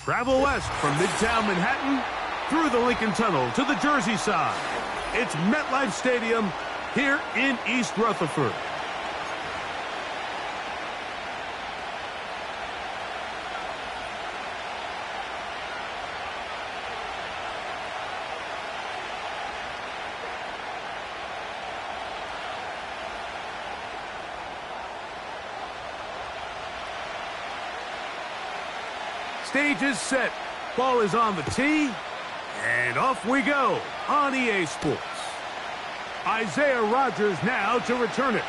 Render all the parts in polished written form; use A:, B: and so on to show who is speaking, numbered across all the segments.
A: Travel west from Midtown Manhattan through the Lincoln Tunnel to the Jersey side. It's MetLife Stadium here in East Rutherford. Stage is set. Ball is on the tee. And off we go on EA Sports. Isaiah Rodgers now to return it.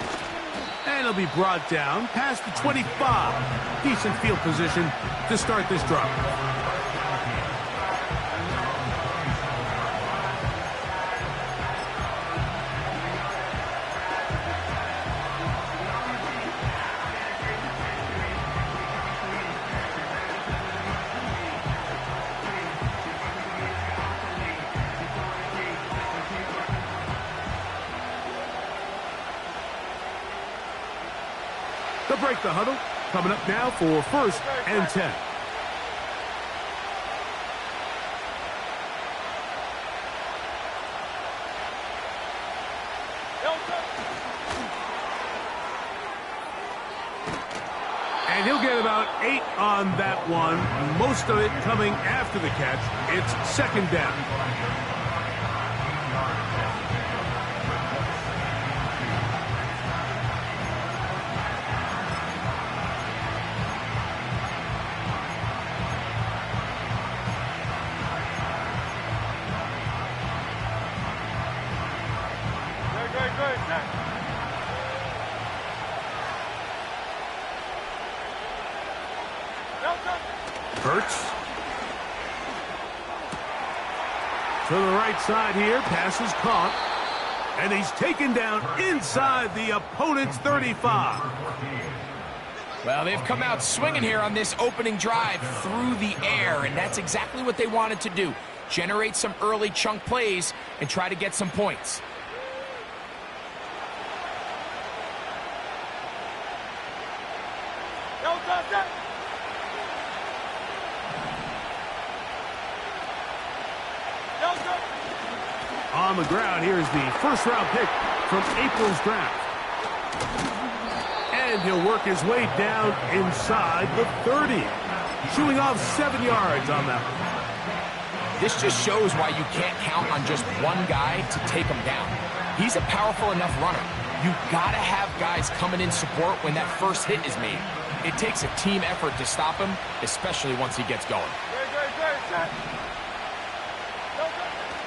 A: And it'll be brought down past the 25. Decent field position to start this drive. They'll break the huddle. Coming up now for 1st and 10. And he'll get about 8 on that one. Most of it coming after the catch. It's 2nd down. Hurts. To the right side here. Pass is caught. And he's taken down inside the opponent's 35.
B: Well, they've come out swinging here on this opening drive through the air, and that's exactly what they wanted to do. Generate some early chunk plays and try to get some points.
A: On the ground, here's the 1st-round pick from April's draft. And he'll work his way down inside the 30. Shooing off 7 yards on that one.
B: This just shows why you can't count on just one guy to take him down. He's a powerful enough runner. You've got to have guys coming in support when that first hit is made. It takes a team effort to stop him, especially once he gets going.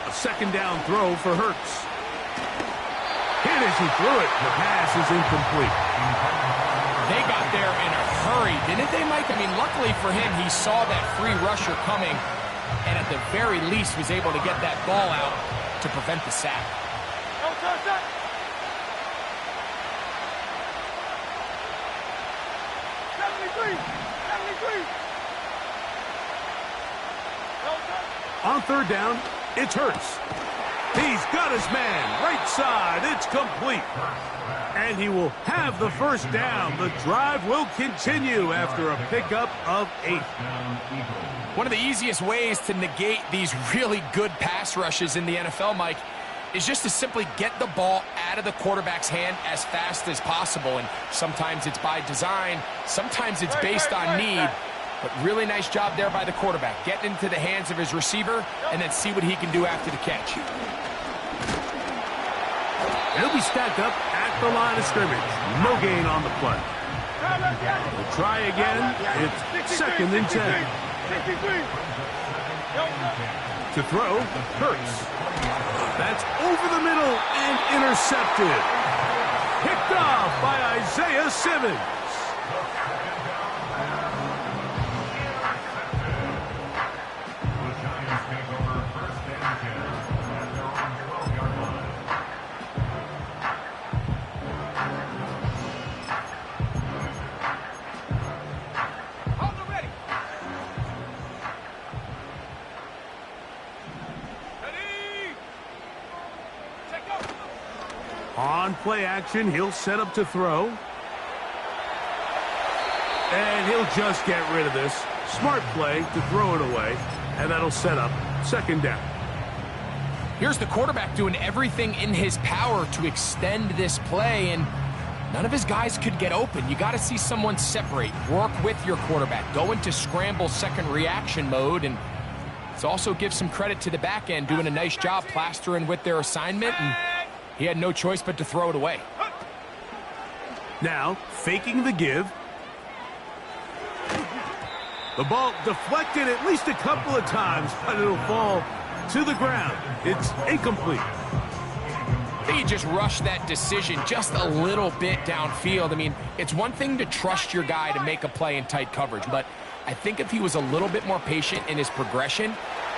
A: A 2nd down throw for Hurts. Hit as he threw it. The pass is incomplete.
B: They got there in a hurry, didn't they, Mike? I mean, luckily for him, he saw that free rusher coming, and at the very least was able to get that ball out to prevent the sack.
A: On 3rd down, it's Hurts. He's got his man. Right side. It's complete. And he will have the 1st down. The drive will continue after a pickup of 8.
B: One of the easiest ways to negate these really good pass rushes in the NFL, Mike, is just to simply get the ball out of the quarterback's hand as fast as possible. And sometimes it's by design. Sometimes it's based on need. But really nice job there by the quarterback. Getting into the hands of his receiver and then see what he can do after the catch.
A: He'll be stacked up at the line of scrimmage. No gain on the play. We'll try again. It's 2nd and 10. To throw, Hurts. That's over the middle and intercepted. Picked off by Isaiah Simmons. On play action, he'll set up to throw. And he'll just get rid of this. Smart play to throw it away. And that'll set up second down.
B: Here's the quarterback doing everything in his power to extend this play, and none of his guys could get open. You got to see someone separate, work with your quarterback, go into scramble second reaction mode, and let's also give some credit to the back end doing a nice job plastering with their assignment, and he had no choice but to throw it away.
A: Now, faking the give. The ball deflected at least a couple of times, but it'll fall to the ground. It's incomplete.
B: He just rushed that decision just a little bit downfield. I mean, it's one thing to trust your guy to make a play in tight coverage, but I think if he was a little bit more patient in his progression,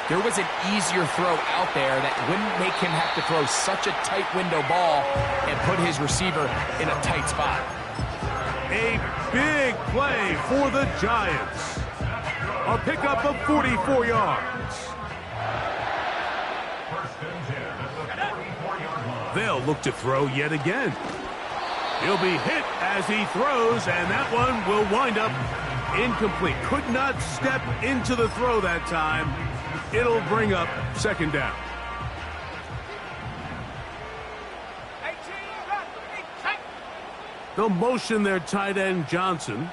B: there was an easier throw out there that wouldn't make him have to throw such a tight window ball and put his receiver in a tight spot.
A: A big play for the Giants. A pickup of 44 yards. They'll look to throw yet again. He'll be hit as he throws, and that one will wind up incomplete. Could not step into the throw that time. It'll bring up second down. They'll motion their tight end Johnson.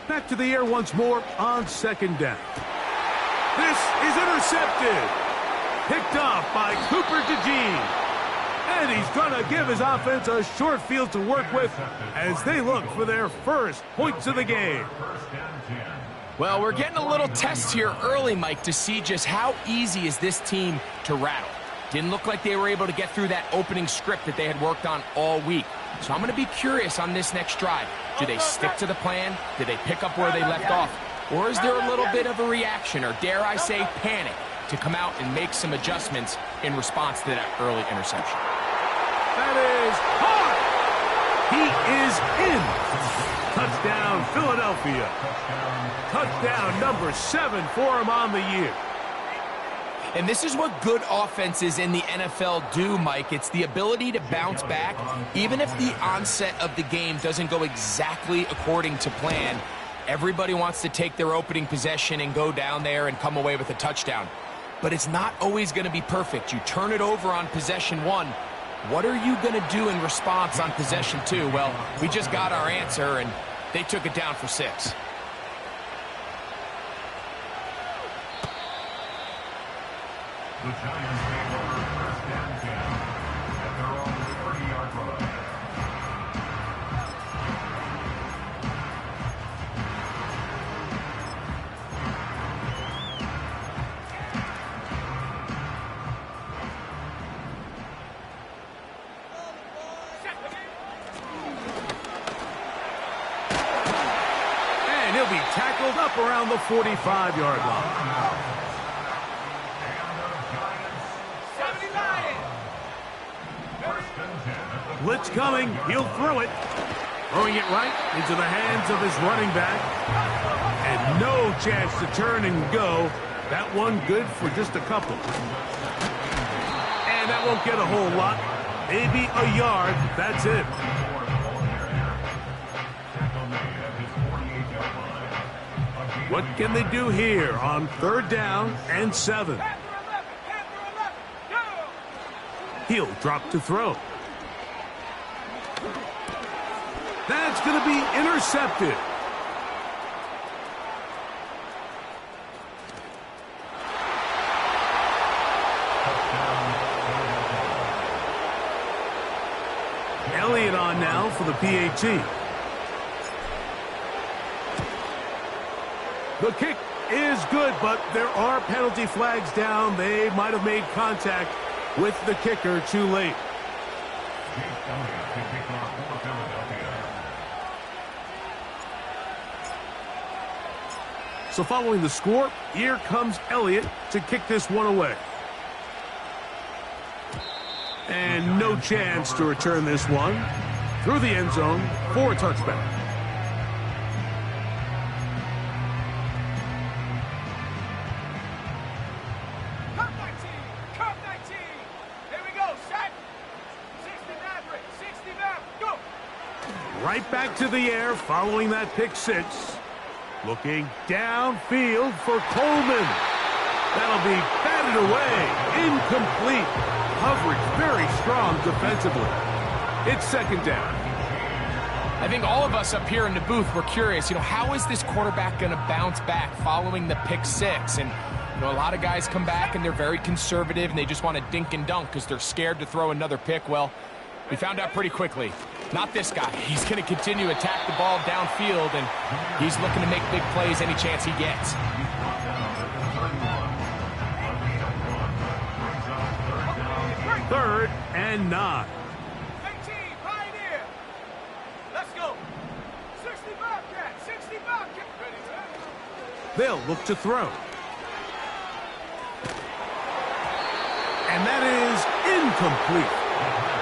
A: Back to the air once more on second down. This is intercepted. Picked off by Cooper DeJean. And he's going to give his offense a short field to work with as they look for their first points of the game.
B: Well, we're getting a little test here early, Mike, to see just how easy is this team to rattle. Didn't look like they were able to get through that opening script that they had worked on all week. So I'm going to be curious on this next drive. Do they stick to the plan? Do they pick up where they left off? Or is there a little bit of a reaction, or dare I say panic, to come out and make some adjustments in response to that early interception?
A: That is hard. He is in. Touchdown, Philadelphia. Touchdown number 7 for him on the year.
B: And this is what good offenses in the NFL do, Mike. It's the ability to bounce back, even if the onset of the game doesn't go exactly according to plan. Everybody wants to take their opening possession and go down there and come away with a touchdown. But it's not always going to be perfect. You turn it over on possession 1. What are you going to do in response on possession 2? Well, we just got our answer, and they took it down for 6.
C: The Giants take over first and 10 at their own 30-yard line.
A: And he'll be tackled up around the 45-yard line. Blitz coming. He'll throw it. Throwing it right into the hands of his running back. And no chance to turn and go. That one good for just a couple. And that won't get a whole lot. Maybe a yard. That's it. What can they do here on 3rd down and 7? He'll drop to throw. That's going to be intercepted. Elliott on now for the PAT. The kick is good, but there are penalty flags down. They might have made contact with the kicker too late. So following the score, here comes Elliott to kick this one away. And no chance to return this one through the end zone for a touchback.
D: Cut 19! Cut 19! Here we go, set! 60 Maverick! 60 Maverick! Go!
A: Right back to the air following that pick six. Looking downfield for Coleman. That'll be batted away. Incomplete. Coverage very strong defensively. It's second down.
B: I think all of us up here in the booth were curious, how is this quarterback going to bounce back following the pick six? And, a lot of guys come back and they're very conservative and they just want to dink and dunk because they're scared to throw another pick. Well, we found out pretty quickly. Not this guy. He's going to continue to attack the ball downfield, and he's looking to make big plays any chance he gets.
A: Third and 9.
D: 18, Pioneer! Let's go! 60 Bobcat! 60 Bobcat! Ready, sir?
A: They'll look to throw. And that is incomplete.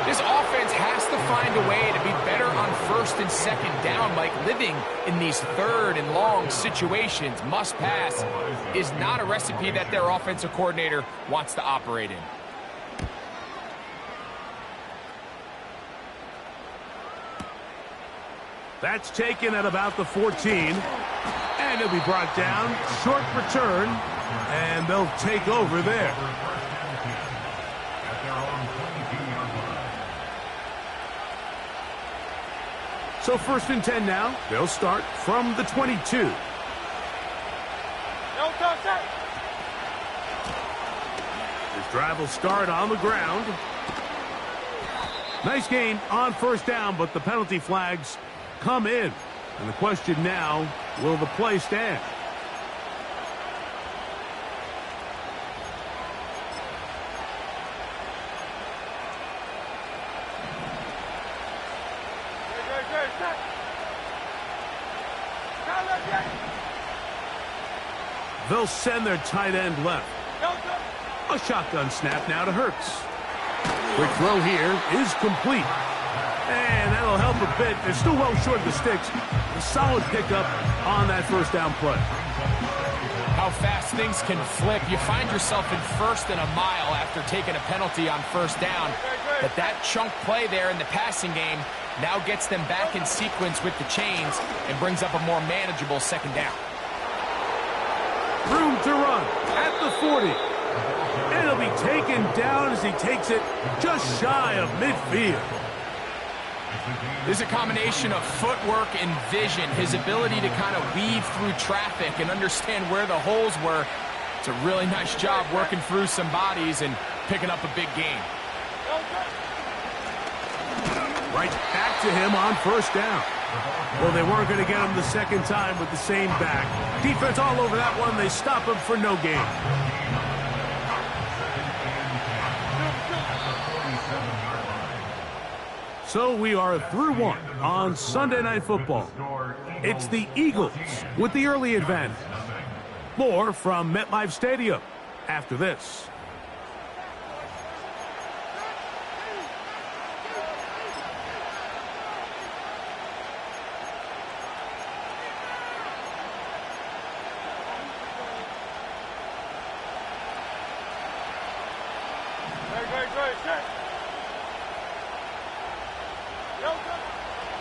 B: This offense has to find a way to be better on first and second down. Like, living in these third and long situations, must pass, is not a recipe that their offensive coordinator wants to operate in.
A: That's taken at about the 14. And it'll be brought down. Short return. And they'll take over there. So first and 10 now. They'll start from the 22.
D: No contact!
A: This drive will start on the ground. Nice gain on first down, but the penalty flags come in. And the question now, will the play stand? They'll send their tight end left. A shotgun snap now to Hurts. Quick throw here is complete. And that'll help a bit. They're still well short of the sticks. A solid pickup on that first down play.
B: How fast things can flip. You find yourself in first and a mile after taking a penalty on first down. But that chunk play there in the passing game now gets them back in sequence with the chains and brings up a more manageable second down.
A: Room to run at the 40. And he'll be taken down as he takes it just shy of midfield.
B: There's a combination of footwork and vision, his ability to kind of weave through traffic and understand where the holes were. It's a really nice job working through some bodies and picking up a big gain.
A: Right back to him on first down. Well, they weren't going to get him the second time with the same back. Defense all over that one. They stop him for no gain. So we are through one on Sunday Night Football. It's the Eagles with the early advantage. More from MetLife Stadium after this.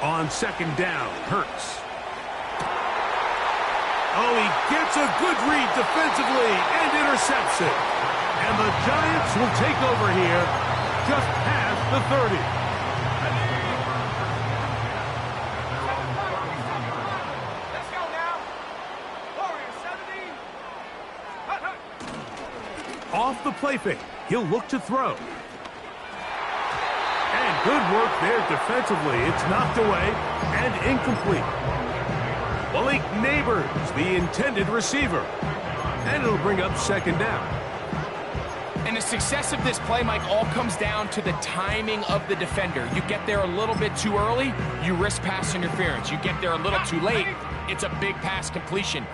A: On second down, Hurts. Oh, he gets a good read defensively and intercepts it. And the Giants will take over here just past the 30.
D: Let's go now. Warrior 70.
A: Off the play fake, he'll look to throw. And good work there defensively. It's knocked away and incomplete. Malik Neighbors, the intended receiver. And it'll bring up second down.
B: And the success of this play, Mike, all comes down to the timing of the defender. You get there a little bit too early, you risk pass interference. You get there a little too late, it's a big pass completion.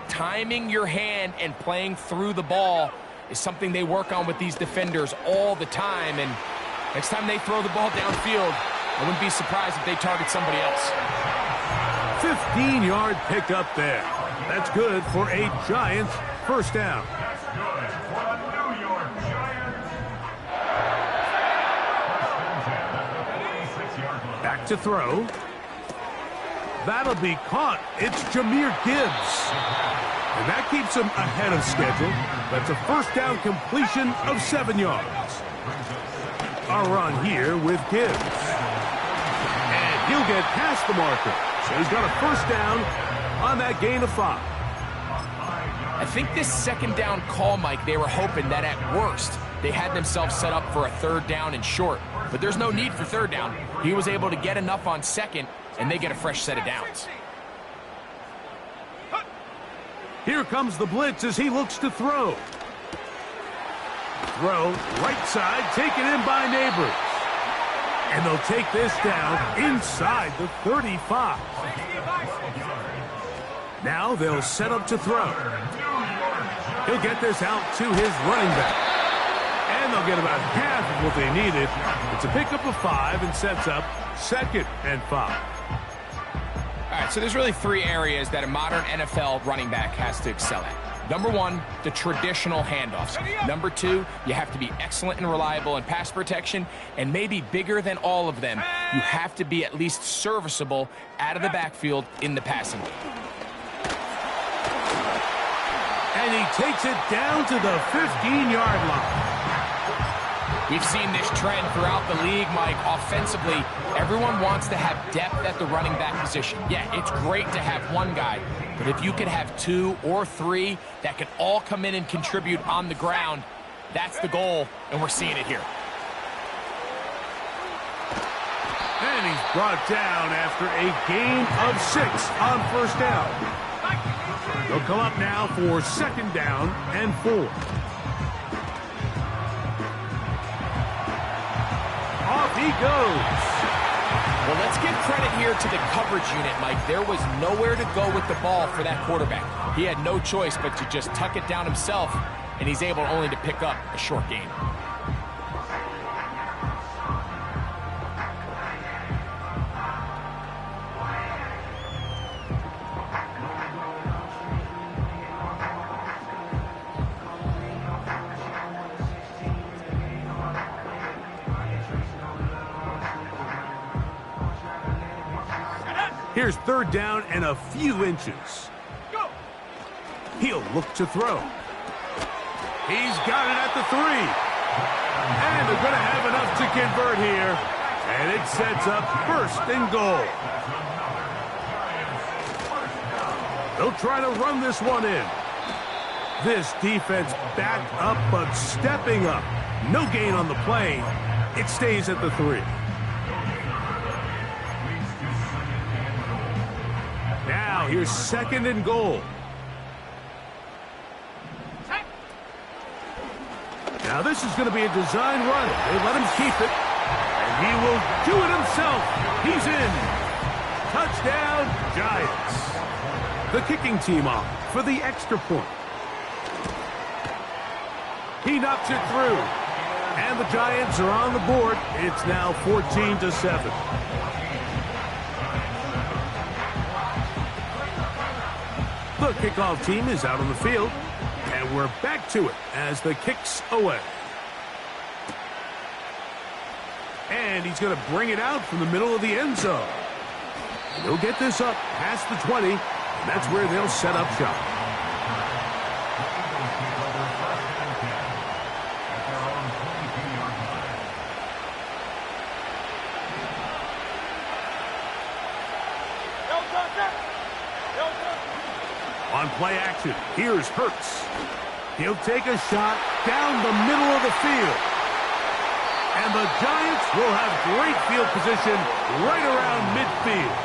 B: Timing your hand and playing through the ball is something they work on with these defenders all the time. And next time they throw the ball downfield, I wouldn't be surprised if they target somebody else.
A: 15-yard pickup there. That's good for a Giants first down.
C: That's good for the New York Giants.
A: Back to throw. That'll be caught. It's Jahmyr Gibbs. And that keeps him ahead of schedule. That's a first down completion of 7 yards. A run here with Gibbs. And he'll get past the marker. So he's got a first down on that gain of 5.
B: I think this second down call, Mike, they were hoping that at worst they had themselves set up for a third down and short. But there's no need for third down. He was able to get enough on second, and they get a fresh set of downs.
A: Here comes the blitz as he looks to throw. Throw, right side, taken in by Neighbors. And they'll take this down inside the 35. Now they'll set up to throw. He'll get this out to his running back. And they'll get about half of what they needed. It's a pickup of 5 and sets up second and 5.
B: All right, so there's really 3 areas that a modern NFL running back has to excel at. Number 1, the traditional handoffs. Number 2, you have to be excellent and reliable in pass protection. And maybe bigger than all of them, you have to be at least serviceable out of the backfield in the passing game.
A: And he takes it down to the 15-yard line.
B: We've seen this trend throughout the league, Mike. Offensively, everyone wants to have depth at the running back position. Yeah, it's great to have one guy, but if you could have 2 or 3 that can all come in and contribute on the ground, that's the goal, and we're seeing it here.
A: And he's brought down after a gain of 6 on first down. They'll come up now for second down and 4. Off he goes.
B: Well, let's give credit here to the coverage unit, Mike. There was nowhere to go with the ball for that quarterback. He had no choice but to just tuck it down himself, and he's able only to pick up a short gain.
A: Here's third down and a few inches. He'll look to throw. He's got it at the 3. And they're going to have enough to convert here. And it sets up first and goal. They'll try to run this one in. This defense backed up but stepping up. No gain on the play. It stays at the 3. Now here's second and goal. Now this is going to be a design run. They let him keep it. And he will do it himself. He's in. Touchdown, Giants. The kicking team on for the extra point. He knocks it through. And the Giants are on the board. It's now 14-7. The kickoff team is out on the field, and we're back to it as the kick's away. And he's going to bring it out from the middle of the end zone. He'll get this up past the 20, and that's where they'll set up shop. On play action, here's Hurts. He'll take a shot down the middle of the field. And the Giants will have great field position right around midfield.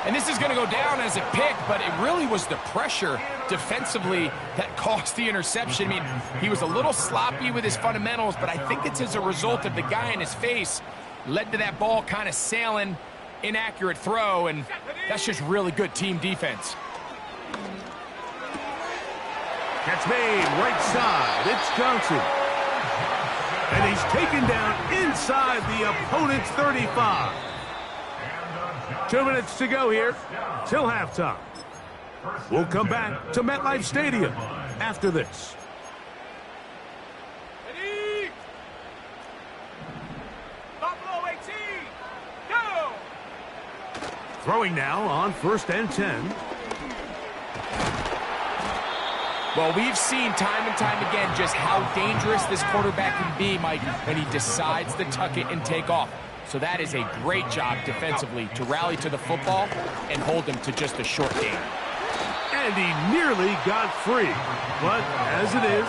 B: And this is going to go down as a pick, but it really was the pressure defensively that caused the interception. I mean, he was a little sloppy with his fundamentals, but I think it's as a result of the guy in his face led to that ball kind of sailing, inaccurate throw, and that's just really good team defense.
A: Catch made, right side. It's Johnson. And he's taken down inside the opponent's 35. 2 minutes to go here till halftime. We'll come back to MetLife Stadium after this.
D: Ready? Buffalo 18, go!
A: Throwing now on 1st and 10.
B: Well, we've seen time and time again just how dangerous this quarterback can be, Mike, when he decides to tuck it and take off. So that is a great job defensively to rally to the football and hold him to just a short gain.
A: And he nearly got free. But as it is,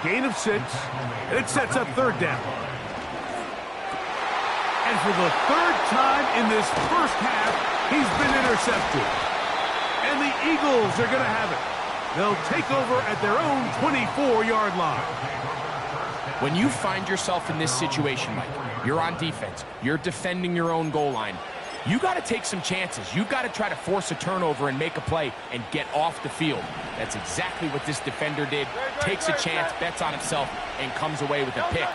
A: gain of 6, and it sets up 3rd down. And for the 3rd time in this first half, he's been intercepted. And the Eagles are going to have it. They'll take over at their own 24-yard line.
B: When you find yourself in this situation, Mike, you're on defense, you're defending your own goal line, you got to take some chances. You got to try to force a turnover and make a play and get off the field. That's exactly what this defender did. Takes a chance, bets on himself, and comes away with a pick.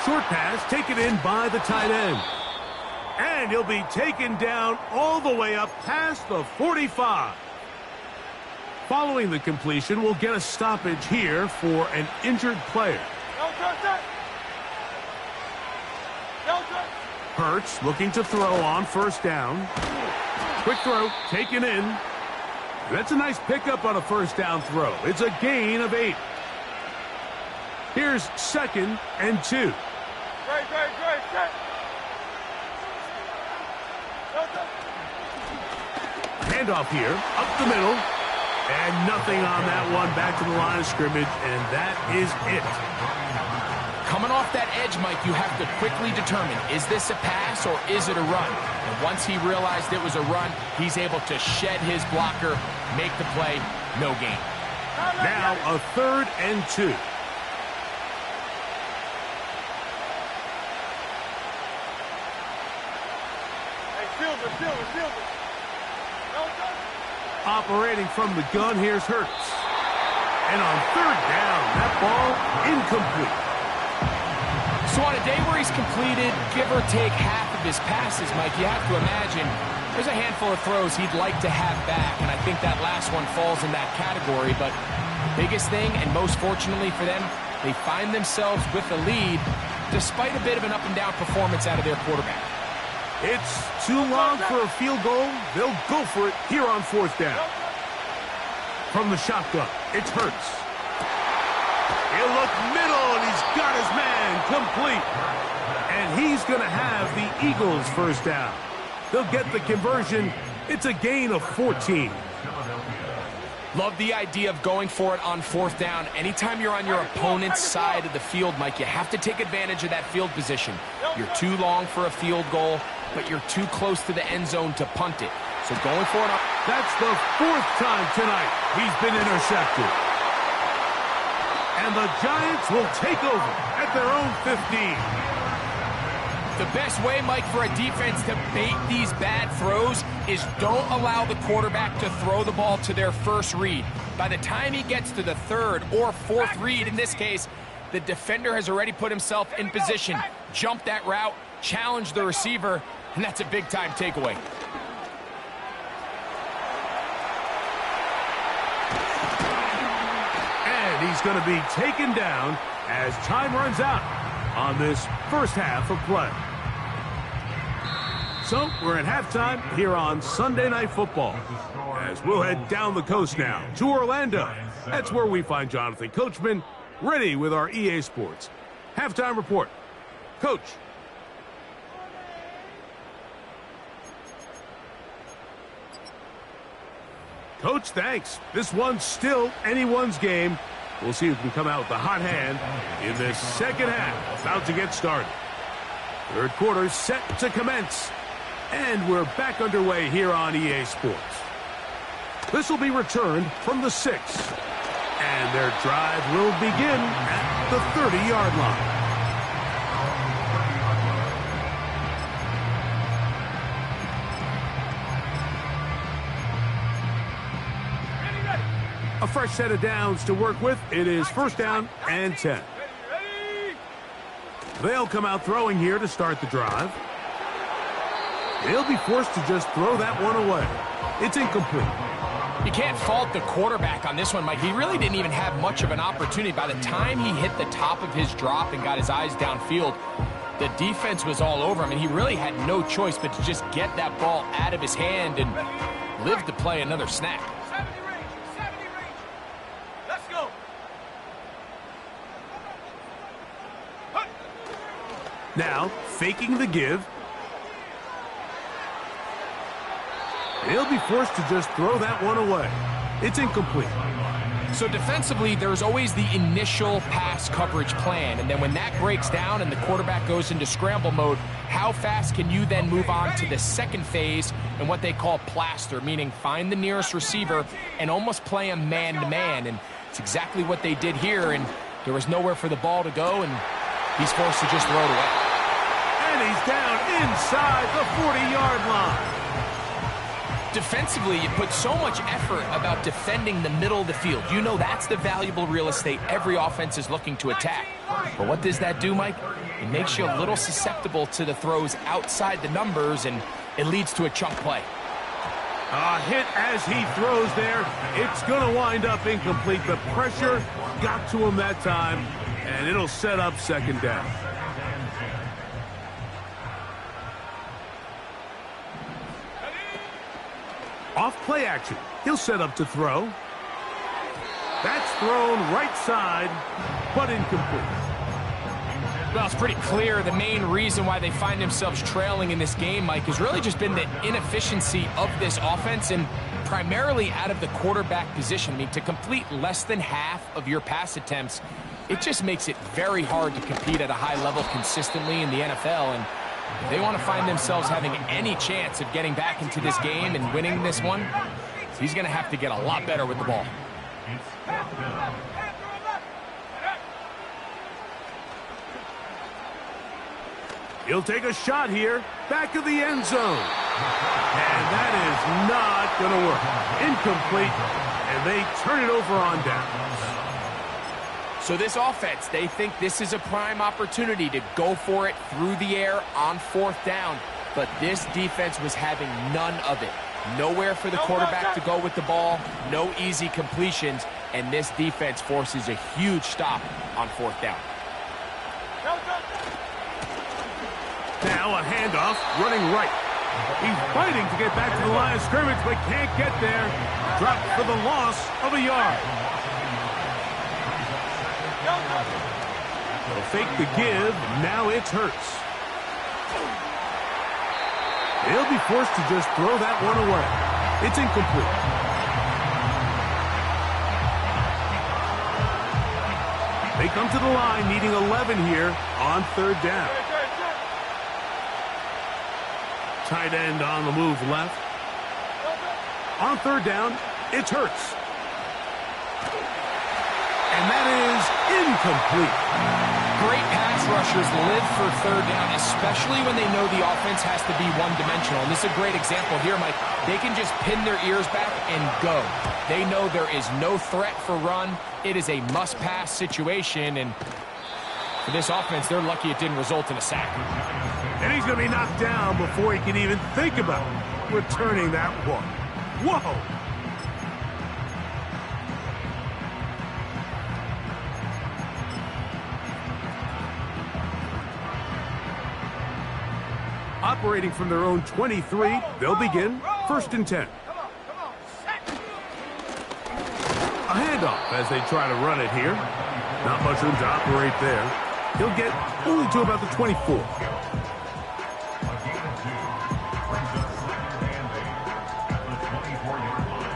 A: Short pass taken in by the tight end. And he'll be taken down all the way up past the 45. Following the completion, we'll get a stoppage here for an injured player. Hurts looking to throw on 1st down. Quick throw, taken in. That's a nice pickup on a 1st down throw. It's a gain of 8. Here's 2nd and 2. Handoff here, up the middle. And nothing on that one. Back to the line of scrimmage, and that is it.
B: Coming off that edge, Mike, you have to quickly determine, is this a pass or is it a run? And once he realized it was a run, he's able to shed his blocker, make the play, no gain.
A: Now a 3rd and 2. Operating from the gun, here's Hurts. And on 3rd down, that ball incomplete.
B: So on a day where he's completed, give or take half of his passes, Mike, you have to imagine there's a handful of throws he'd like to have back, and I think that last one falls in that category. But biggest thing, and most fortunately for them, they find themselves with the lead despite a bit of an up-and-down performance out of their quarterback.
A: It's too long for a field goal. They'll go for it here on 4th down. From the shotgun, it's Hurts. He'll look middle, and he's got his man complete. And he's going to have the Eagles' 1st down. They'll get the conversion. It's a gain of 14.
B: Love the idea of going for it on 4th down. Anytime you're on your opponent's side of the field, Mike, you have to take advantage of that field position. You're too long for a field goal, but you're too close to the end zone to punt it. So going for it.
A: That's the 4th time tonight he's been intercepted. And the Giants will take over at their own 15.
B: The best way, Mike, for a defense to bait these bad throws is don't allow the quarterback to throw the ball to their 1st read. By the time he gets to the 3rd or 4th read, in this case, the defender has already put himself in position, jumped that route, challenged the receiver, and that's a big-time takeaway.
A: And he's going to be taken down as time runs out on this 1st half of play. So we're at halftime here on Sunday Night Football, as we'll head down the coast now to Orlando. That's where we find Jonathan Coachman ready with our EA Sports halftime report. Coach. Coach, thanks. This one's still anyone's game. We'll see who can come out with the hot hand in this 2nd half. About to get started. 3rd quarter set to commence. And we're back underway here on EA Sports. This will be returned from the 6. And their drive will begin at the 30-yard line. A fresh set of downs to work with. It is first down and 10. They'll come out throwing here to start the drive. They'll be forced to just throw that one away. It's incomplete.
B: You can't fault the quarterback on this one, Mike. He really didn't even have much of an opportunity. By the time he hit the top of his drop and got his eyes downfield, the defense was all over him, and he really had no choice but to just get that ball out of his hand and live to play another snap.
D: 70 range. Let's go.
A: Now, faking the give. He'll be forced to just throw that one away. It's incomplete.
B: So defensively, there's always the initial pass coverage plan, and then when that breaks down and the quarterback goes into scramble mode, how fast can you then move on to the second phase and what they call plaster, meaning find the nearest receiver and almost play him man-to-man, and it's exactly what they did here, and there was nowhere for the ball to go, and he's forced to just throw it away.
A: And he's down inside the 40-yard line.
B: Defensively, you put so much effort about defending the middle of the field. You know that's the valuable real estate every offense is looking to attack. But what does that do, Mike? It makes you a little susceptible to the throws outside the numbers, and it leads to a chunk play.
A: A hit as he throws there. It's going to wind up incomplete. The pressure got to him that time, and it'll set up second down. Off play action. He'll set up to throw. That's thrown right side, but incomplete.
B: Well, it's pretty clear the main reason why they find themselves trailing in this game, Mike, has really just been the inefficiency of this offense and primarily out of the quarterback position. I mean, to complete less than half of your pass attempts, it just makes it very hard to compete at a high level consistently in the NFL. And if they want to find themselves having any chance of getting back into this game and winning this one, he's going to have to get a lot better with the ball.
A: He'll take a shot here, back of the end zone. And that is not going to work. Incomplete, and they turn it over on downs.
B: So this offense, they think this is a prime opportunity to go for it through the air on fourth down. But this defense was having none of it. Nowhere for the quarterback to go with the ball, no easy completions, and this defense forces a huge stop on fourth down.
A: Now a handoff, running right. He's fighting to get back to the line of scrimmage, but can't get there. Dropped for the loss of a yard. They'll fake the give. Now it's Hurts. He'll be forced to just throw that one away. It's incomplete. They come to the line needing 11 here on third down. Tight end on the move left. On third down, it's Hurts. And that is incomplete.
B: Great pass rushers live for third down, especially when they know the offense has to be one-dimensional. And this is a great example here, Mike. They can just pin their ears back and go. They know there is no threat for run. It is a must-pass situation, and for this offense, they're lucky it didn't result in a sack.
A: And he's going to be knocked down before he can even think about returning that one. Whoa! Operating from their own 23, they'll begin first and 10. A handoff as they try to run it here. Not much room to operate there. He'll get only to about the 24.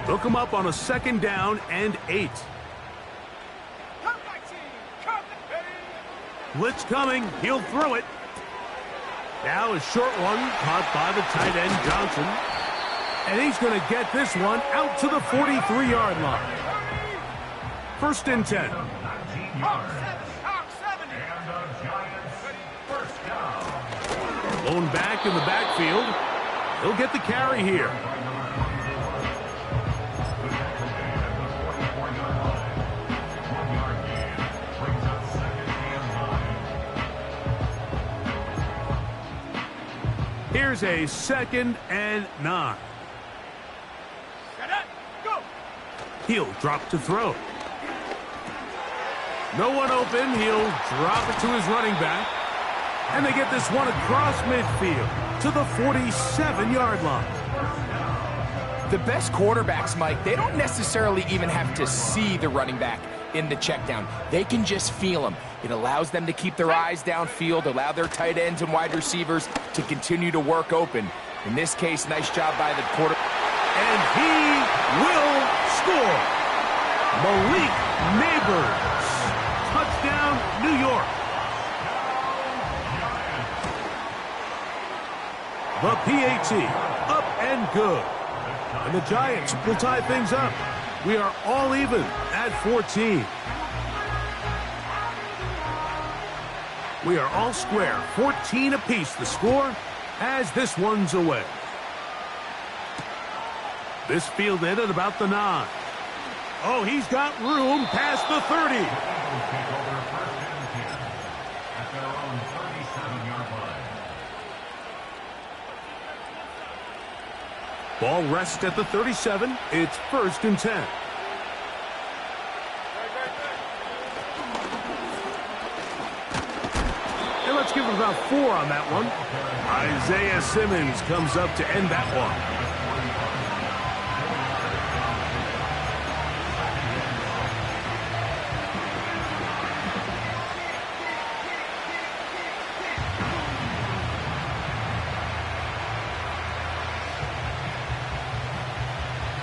A: They'll come up on a second down and 8. Blitz coming. He'll throw it. Now a short one caught by the tight end Johnson. And he's going to get this one out to the 43-yard line. 1st and 10.
C: 19 yards. And the Giants first down.
A: Blown back in the backfield. He'll get the carry here. Here's a 2nd and 9.
D: Go.
A: He'll drop to throw. No one open. He'll drop it to his running back. And they get this one across midfield to the 47-yard line.
B: The best quarterbacks, Mike, they don't necessarily even have to see the running back in the check down. They can just feel him. It allows them to keep their eyes downfield, allow their tight ends and wide receivers to continue to work open. In this case, nice job by the quarterback.
A: And he will score. Malik Neighbors. Touchdown, New York. The PAT, up and good. And the Giants will tie things up. We are all even at 14. We are all square, 14 apiece the score as this one's away. This fielded at about the 9. Oh, he's got room past the 30.
C: At their own 37-yard line.
A: Ball rests at the 37. It's 1st and 10. And let's give it about 4 on that one. Isaiah Simmons comes up to end that one.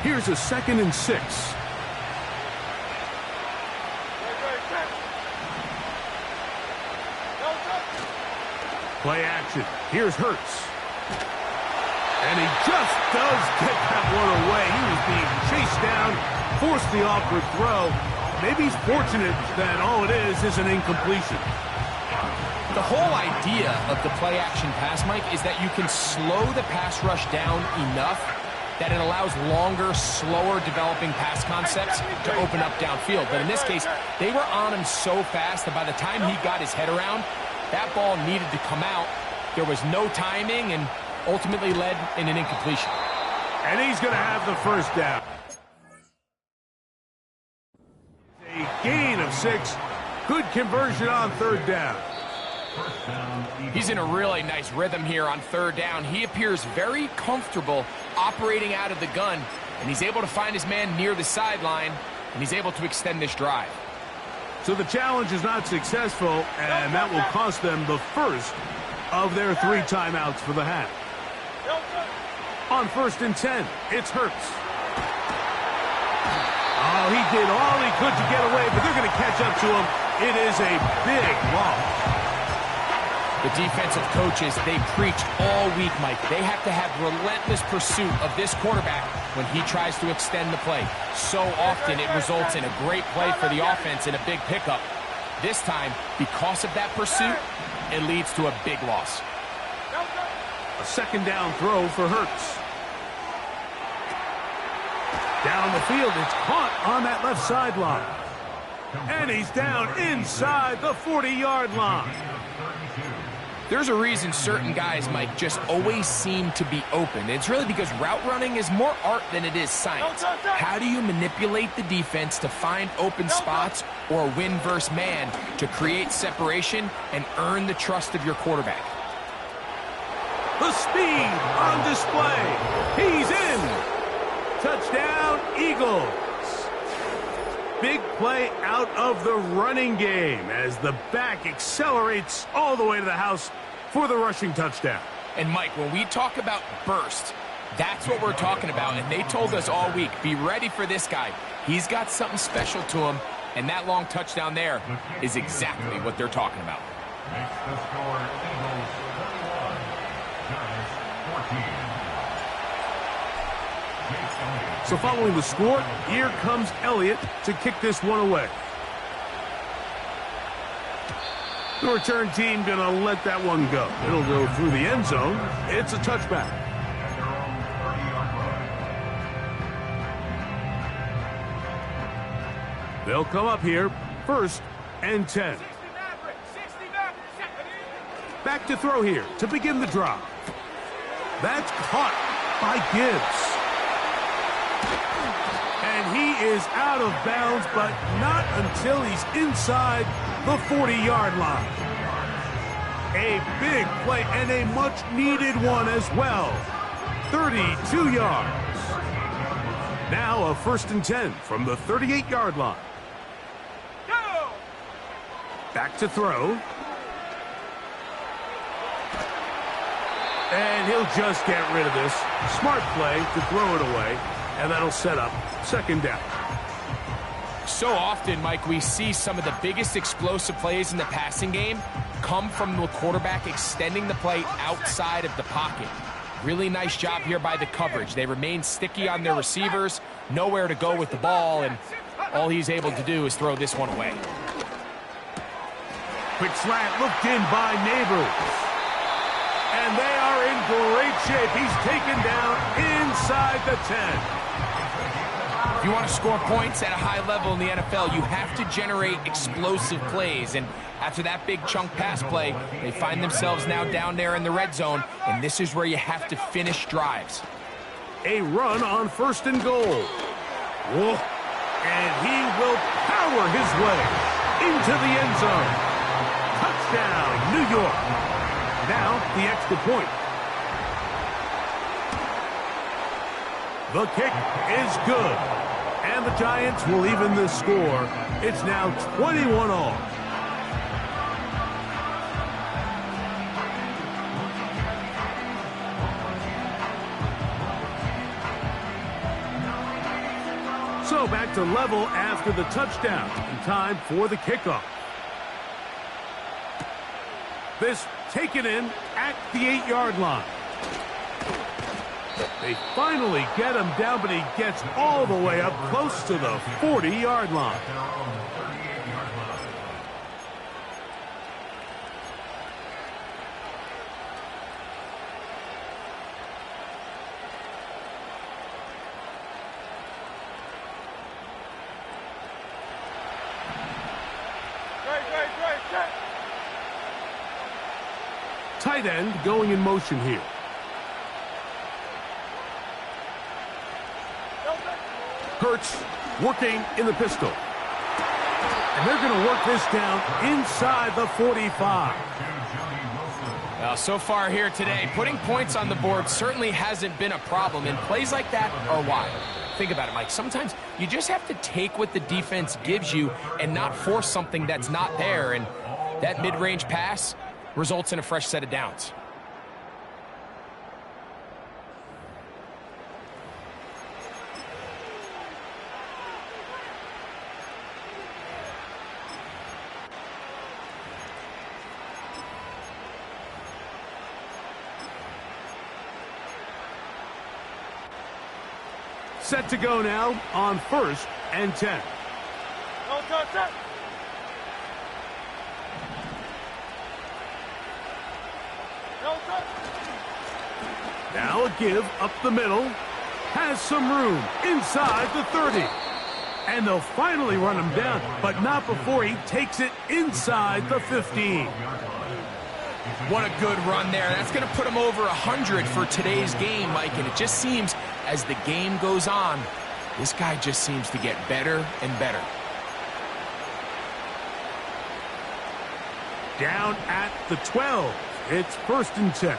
A: Here's a 2nd and 6. Play action. Here's Hurts. And he just does get that one away. He was being chased down, forced the awkward throw. Maybe he's fortunate that all it is an incompletion.
B: The whole idea of the play action pass, Mike, is that you can slow the pass rush down enough that it allows longer, slower developing pass concepts to open up downfield. But in this case, they were on him so fast that by the time he got his head around, that ball needed to come out. There was no timing and ultimately led in an incompletion.
A: And he's going to have the 1st down. A gain of 6. Good conversion on 3rd down.
B: He's in a really nice rhythm here on 3rd down. He appears very comfortable operating out of the gun, and he's able to find his man near the sideline, and he's able to extend this drive.
A: So the challenge is not successful, and that will cost them the first of their 3 timeouts for the half. On 1st and 10, it's Hurts. Oh, he did all he could to get away, but they're going to catch up to him. It is a big loss.
B: The defensive coaches, they preach all week, Mike. They have to have relentless pursuit of this quarterback when he tries to extend the play. So often it results in a great play for the offense and a big pickup. This time, because of that pursuit, it leads to a big loss.
A: A 2nd down throw for Hurts. Down the field, it's caught on that left sideline. And he's down inside the 40-yard line.
B: There's a reason certain guys, Mike, just always seem to be open. It's really because route running is more art than it is science. How do you manipulate the defense to find open spots or win versus man to create separation and earn the trust of your quarterback?
A: The speed on display. He's in. Touchdown, Eagles. Big play out of the running game as the back accelerates all the way to the house for the rushing touchdown.
B: And, Mike, when we talk about burst, that's what we're talking about. And they told us all week, be ready for this guy. He's got something special to him, and that long touchdown there is exactly what they're talking about.
C: Makes the score Eagles 31.
A: So following the score, here comes Elliott to kick this one away. The return team going to let that one go. It'll go through the end zone. It's a touchback. They'll come up here, 1st and 10. Back to throw here to begin the drive. That's caught by Gibbs. And he is out of bounds, but not until he's inside the 40-yard line. A big play and a much-needed one as well. 32 yards. Now a 1st and 10 from the 38-yard line.
D: Go!
A: Back to throw. And he'll just get rid of this. Smart play to throw it away. And that'll set up 2nd down.
B: So often, Mike, we see some of the biggest explosive plays in the passing game come from the quarterback extending the play outside of the pocket. Really nice job here by the coverage. They remain sticky on their receivers, nowhere to go with the ball, and all he's able to do is throw this one away.
A: Quick slant looked in by Neighbors. And they are in great shape. He's taken down inside the 10.
B: If you want to score points at a high level in the NFL, you have to generate explosive plays. And after that big chunk pass play, they find themselves now down there in the red zone, and this is where you have to finish drives.
A: A run on 1st and goal. Whoa. And he will power his way into the end zone. Touchdown, New York. Now the extra point. The kick is good. And the Giants will even the score. It's now 21-all. So back to level after the touchdown. And time for the kickoff. This taken in at the 8-yard line. They finally get him down, but he gets all the way up close to the 40-yard line. Tight end going in motion here. Hurts working in the pistol. And they're going to work this down inside the 45.
B: Well, so far here today, putting points on the board certainly hasn't been a problem, and plays like that are why. Think about it, Mike. Sometimes you just have to take what the defense gives you and not force something that's not there, and that mid-range pass results in a fresh set of downs.
A: Set to go now on 1st and 10. Now a give up the middle. Has some room inside the 30. And they'll finally run him down, but not before he takes it inside the 15.
B: What a good run there. That's going to put him over 100 for today's game, Mike. And it just seems as the game goes on, this guy just seems to get better and better.
A: Down at the 12. It's 1st and 10.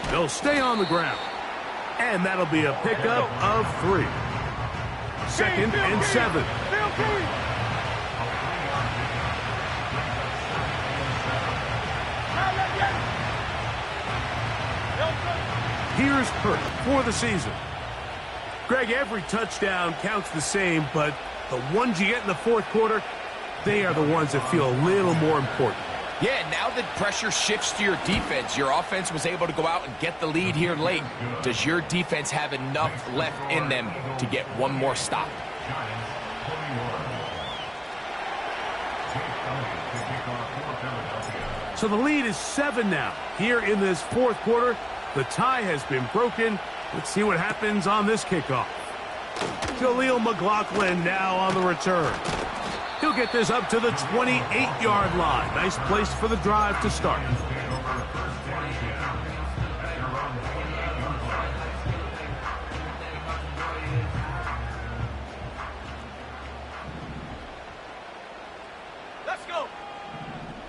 A: They'll stay on the ground. And that'll be a pickup of 3. 2nd and 7. Here's Hurt for the season. Greg, every touchdown counts the same, but the ones you get in the 4th quarter, they are the ones that feel a little more important.
B: Yeah, now that pressure shifts to your defense, your offense was able to go out and get the lead here late. Does your defense have enough left in them to get one more stop?
A: So the lead is 7 now. Here in this fourth quarter, the tie has been broken. Let's see what happens on this kickoff. Jaleel McLaughlin now on the return. He'll get this up to the 28-yard line. Nice place for the drive to start.
D: Let's go.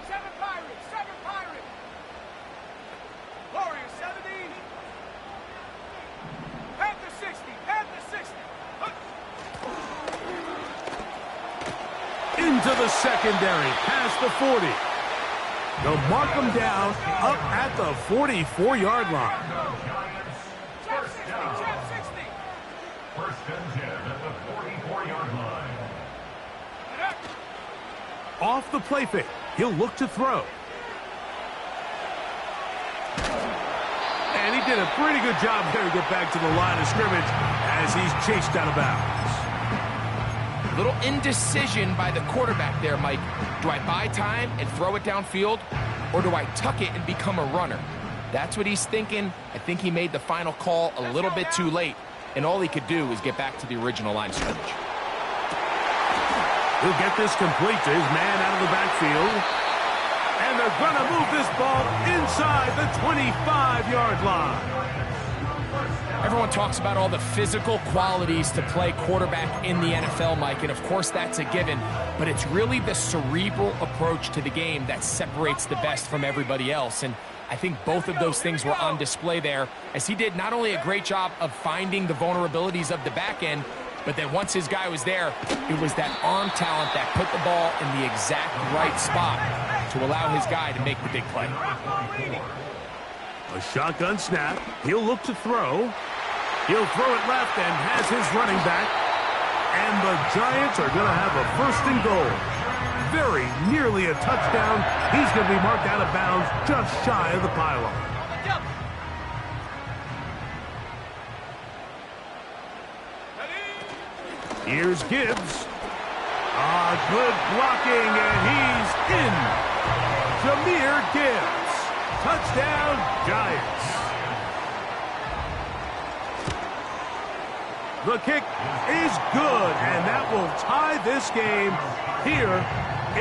D: 7 Pirates, 7 Pirates. Warriors 70. Panther 60, Panther 60.
A: Into the secondary, past the 40. They'll mark them down up at the 44-yard line.
C: First and 10 at the 44-yard line.
A: Off the play fake, he'll look to throw. And he did a pretty good job there to get back to the line of scrimmage as he's chased out of bounds.
B: Little indecision by the quarterback there, Mike. Do I buy time and throw it downfield, or do I tuck it and become a runner? That's what he's thinking. I think he made the final call a little bit too late, and all he could do is get back to the original line of scrimmage.
A: He'll get this complete to his man out of the backfield. And they're going to move this ball inside the 25-yard line.
B: Everyone talks about all the physical qualities to play quarterback in the NFL, Mike, and of course that's a given, but it's really the cerebral approach to the game that separates the best from everybody else, and I think both of those things were on display there, as he did not only a great job of finding the vulnerabilities of the back end, but then once his guy was there, it was that arm talent that put the ball in the exact right spot to allow his guy to make the big play.
A: A shotgun snap. He'll look to throw. He'll throw it left and has his running back. And the Giants are going to have a 1st and goal. Very nearly a touchdown. He's going to be marked out of bounds just shy of the pylon. Here's Gibbs. Good blocking, and he's in. Jahmyr Gibbs. Touchdown, Giants. The kick is good, and that will tie this game here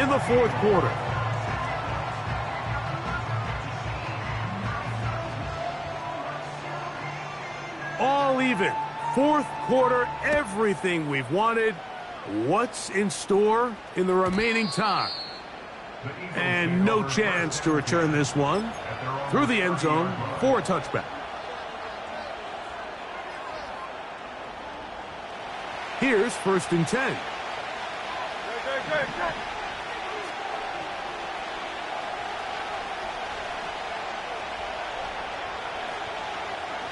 A: in the fourth quarter. All even. Fourth quarter, everything we've wanted. What's in store in the remaining time? And no chance to return this one through the end zone for a touchback. Here's 1st and 10.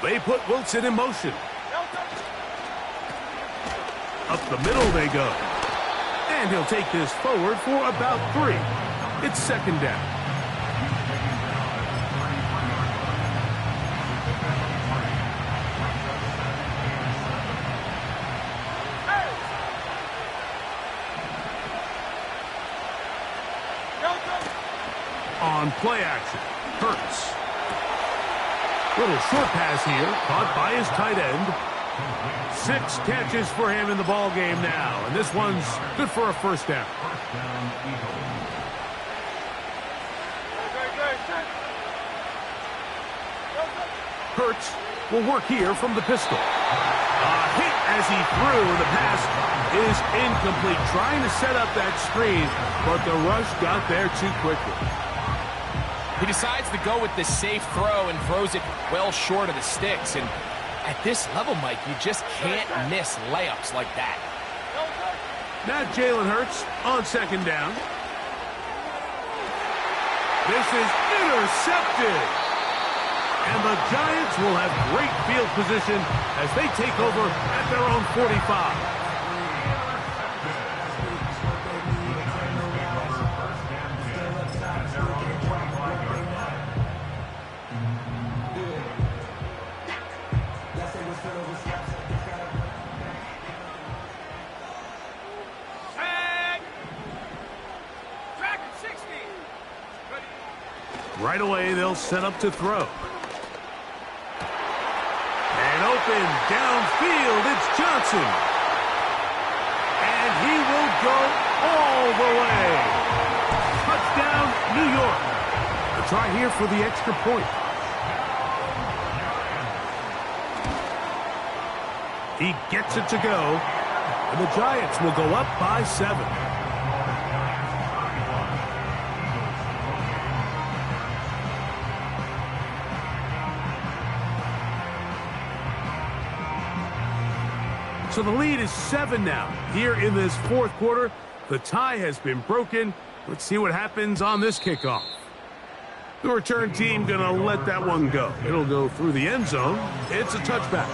A: They put Wilson in motion. Up the middle they go. And he'll take this forward for about 3. It's 2nd down. On play action, Hurts. Little short pass here, caught by his tight end. 6 catches for him in the ball game now, and this one's good for a 1st down. Hurts will work here from the pistol. A hit as he threw. The pass is incomplete. Trying to set up that screen, but the rush got there too quickly.
B: He decides to go with the safe throw and throws it well short of the sticks. And at this level, Mike, you just can't miss layups like that.
A: Now Jalen Hurts on 2nd down. This is intercepted. And the Giants will have great field position as they take over at their own 45.
D: Tag. Track at 60. Ready.
A: Right away, they'll set up to throw. And open downfield, it's Johnson. And he will go all the way. Touchdown, New York. A try here for the extra point. He gets it to go. And the Giants will go up by 7. So the lead is 7 now. Here in this fourth quarter, the tie has been broken. Let's see what happens on this kickoff. The return team going to let that one go. It'll go through the end zone. It's a touchback.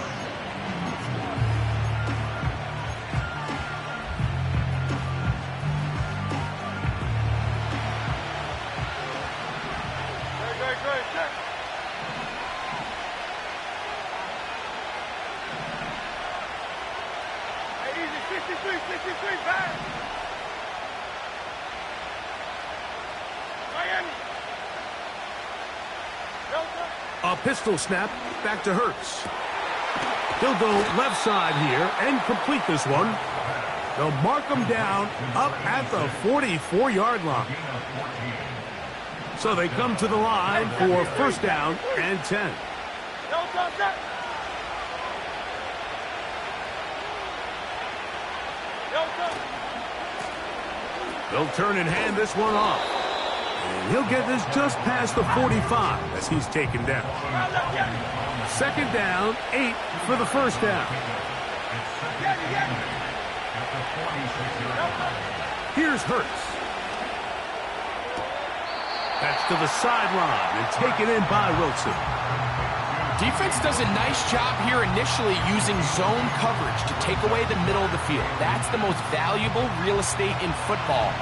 A: A pistol snap back to Hurts. He'll go left side here and complete this one. They'll mark him down up at the 44-yard line. So they come to the line for first down and 10. They'll turn and hand this one off. And he'll get this just past the 45 as he's taken down. Second down, 8 for the first down. Here's Hurts. That's to the sideline and taken in by Wilson.
B: Defense does a nice job here initially using zone coverage to take away the middle of the field. That's the most valuable real estate in football.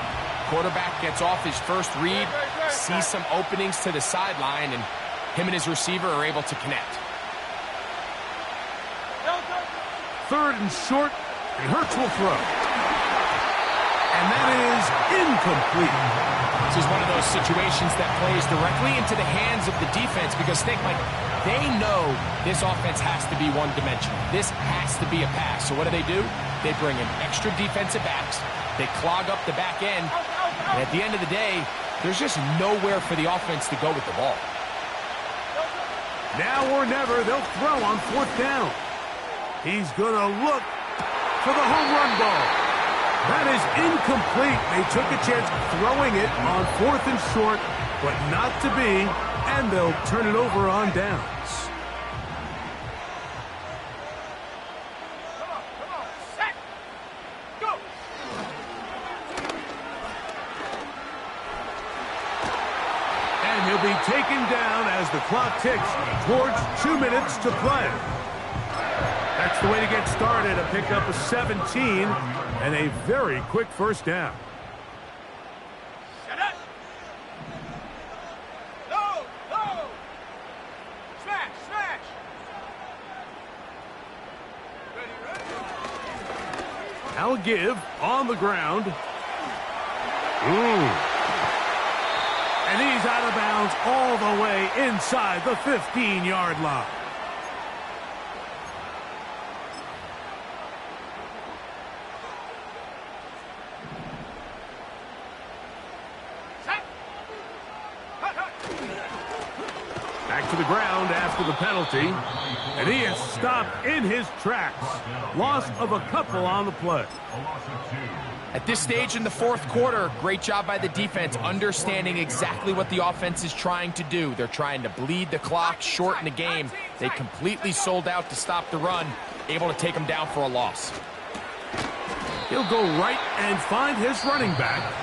B: Quarterback gets off his first read, sees some openings to the sideline, and him and his receiver are able to connect.
A: Third and short, and Hurts will throw. And that is incomplete.
B: This is one of those situations that plays directly into the hands of the defense because think, Mike, they know this offense has to be one-dimensional. This has to be a pass. So what do? They bring in extra defensive backs. They clog up the back end. And at the end of the day, there's just nowhere for the offense to go with the ball.
A: Now or never, they'll throw on fourth down. He's going to look for the home run ball. That is incomplete. They took a chance throwing it on fourth and short, but not to be, and they'll turn it over on downs.
D: Come on, set, go.
A: And he'll be taken down as the clock ticks towards 2 minutes to play. That's the way to get started, a pickup of 17 and a very quick first down.
D: Set up. Low, low. Smash, smash. Ready.
A: Now a give on the ground. And he's out of bounds all the way inside the 15-yard line. Back to the ground after the penalty. And he is stopped in his tracks. Loss of a couple on the play.
B: At this stage in the fourth quarter, great job by the defense understanding exactly what the offense is trying to do. They're trying to bleed the clock, shorten the game. They completely sold out to stop the run, able to take them down for a loss.
A: He'll go right and find his running back.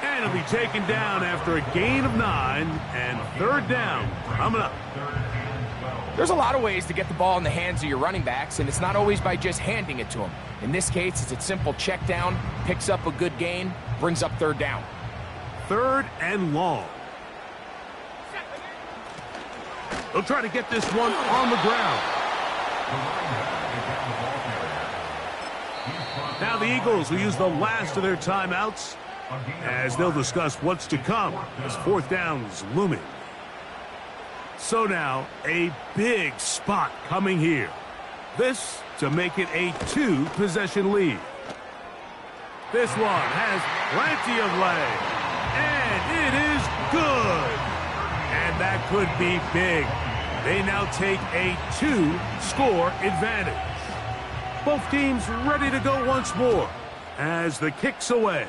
A: And he'll be taken down after a gain of 9 and third down coming up.
B: There's a lot of ways to get the ball in the hands of your running backs, and it's not always by just handing it to them. In this case, it's a simple check down, picks up a good gain, brings up third down.
A: Third and long. They'll try to get this one on the ground. Now the Eagles will use the last of their timeouts as they'll discuss what's to come as fourth down's looming. So now a big spot coming here. This to make it a 2-possession lead. This one has plenty of leg, and it is good. And that could be big. They now take a 2-score advantage. Both teams ready to go once more as the kick's away.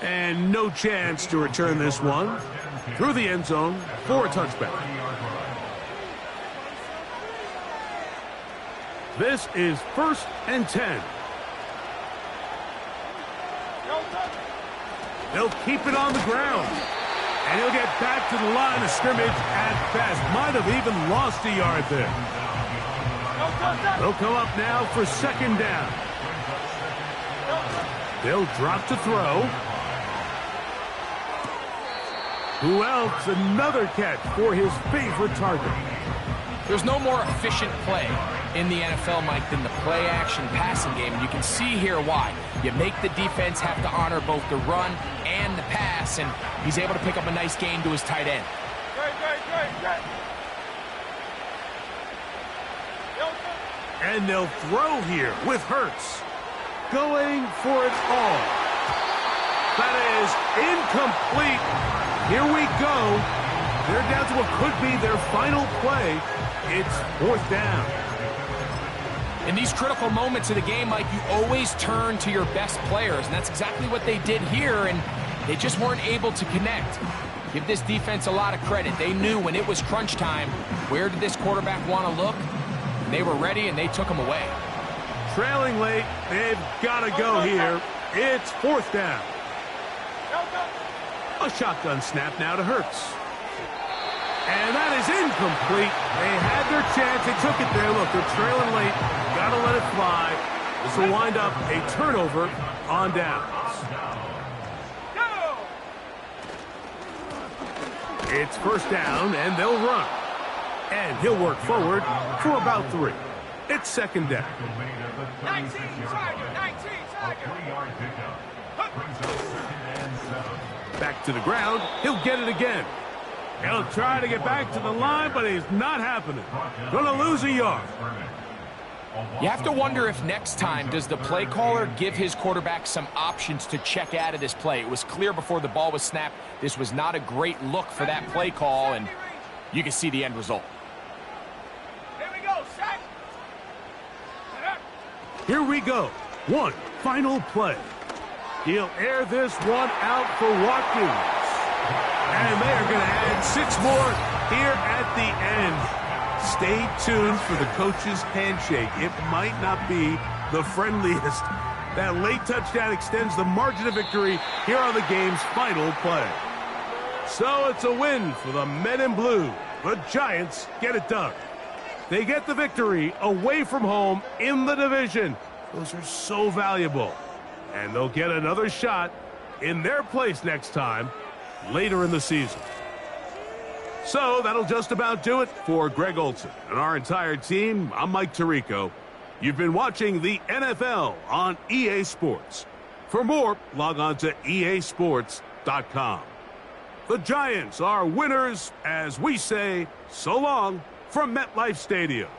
A: And no chance to return this one through the end zone for a touchback. This is 1st and 10. They'll keep it on the ground. And he'll get back to the line of scrimmage at best. Might have even lost a yard there. They'll come up now for 2nd down. They'll drop to throw. Who else? Another catch for his favorite target.
B: There's no more efficient play in the NFL, Mike, than the play-action passing game. And you can see here why. You make the defense have to honor both the run and the pass, and he's able to pick up a nice gain to his tight end.
A: And they'll throw here with Hurts. Going for it all. That is incomplete. Here we go. They're down to what could be their final play. It's 4th down.
B: In these critical moments of the game, Mike, you always turn to your best players, and that's exactly what they did here, and they just weren't able to connect. Give this defense a lot of credit. They knew when it was crunch time, where did this quarterback want to look? They were ready, and they took him away.
A: Trailing late, they've got to go here. It's 4th down. A shotgun snap now to Hurts. And that is incomplete. They had their chance. They took it there. Look, they're trailing late. Got to let it fly. This will wind up a turnover on downs. It's 1st down, and they'll run. And he'll work forward for about 3. It's 2nd down.
D: 19, Tiger, 19, Tiger.
A: Back to the ground. He'll get it again. He'll try to get back to the line, but he's not happening. Gonna lose a yard.
B: You have to wonder if next time does the play caller give his quarterback some options to check out of this play. It was clear before the ball was snapped. This was not a great look for that play call, and you can see the end result.
D: Here we go, set.
A: Here we go. One final play. He'll air this one out for Watkins. And they are going to add 6 more here at the end. Stay tuned for the coach's handshake. It might not be the friendliest. That late touchdown extends the margin of victory here on the game's final play. So it's a win for the men in blue. The Giants get it done. They get the victory away from home in the division. Those are so valuable. And they'll get another shot in their place next time later in the season. So that'll just about do it for Greg Olson and our entire team. I'm Mike Tirico. You've been watching the NFL on EA Sports. For more, log on to easports.com. The Giants are winners as we say so long from MetLife Stadium.